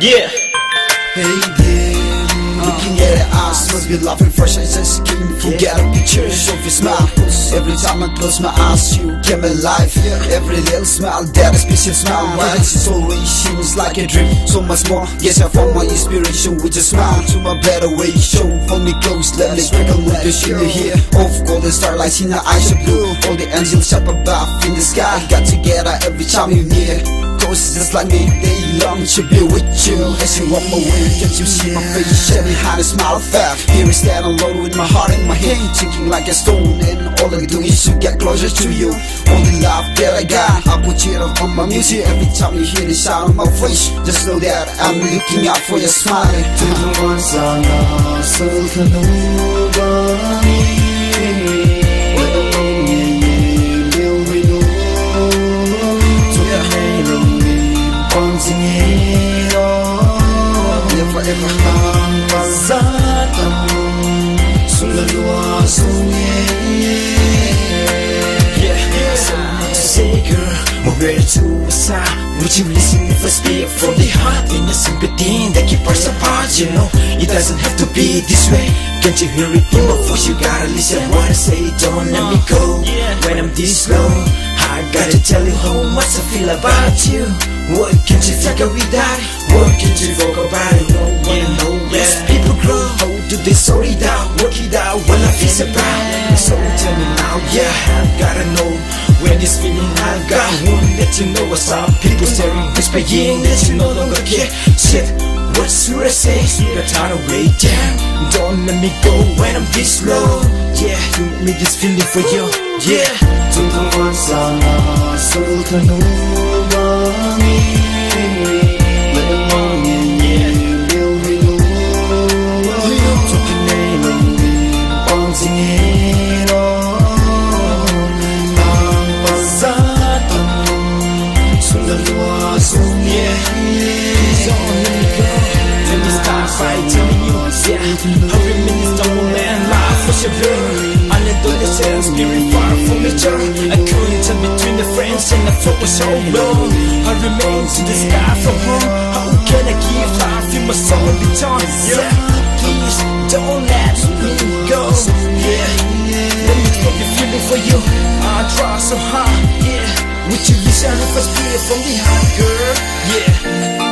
Yeah. Hey there, looking at her eyes, must be laughing fresh. I just can't forget a picture of your smile. Every time I close my eyes, you came alive. Every little smile, that is special smile. Why it's always seems like a dream, so much more. Yes, I found my inspiration with a smile to my better way. Show hold me close, let me sprinkle with the shimmer here of golden starlights in the eyes of blue. All the angels up above in the sky got together every time you near. Cause just like me, they long to be with you. As you walk away, can't you see my face share behind a smile of fact? Here I stand alone with my heart in my hand, thinking like a stone, and all I do is to get closer to you. Only love that I got, I put it on my music. Every time you hear the sound of my voice, just know that I'm looking out for your smile. Would you listen if I speak from the heart? In a sympathy that keep us apart, you know. It doesn't have to be this way. Can't you hear it in my voice? You gotta listen what I say. Don't let me go when I'm this low. I gotta tell you how much I feel about you. What can't you take away that? What can't you talk about it? No one knows. Yes, people grow. How do they sort it out? Work it out when I feel so bad. So tell me now, yeah, I've gotta know. When this feeling I've got, won't let you know what's up. People staring, whispering that you no longer care. Shit, what should I say? You're tired of waiting. Don't let me go when I'm this low. Yeah, you make me this feeling for you. Yeah. tuntungan sana SAWLTHANU kami. Every minute's double man, life was your blur. Unadolescent, spirit far from each other. I couldn't tell between the friends and the flow was so long. I remain to the sky from home. How can I give life in my soul return? Yeah, please don't let me go. Yeah, let me stop the feeling for you. I try so hard. Yeah, would you listen if I speak from the heart, girl? Yeah.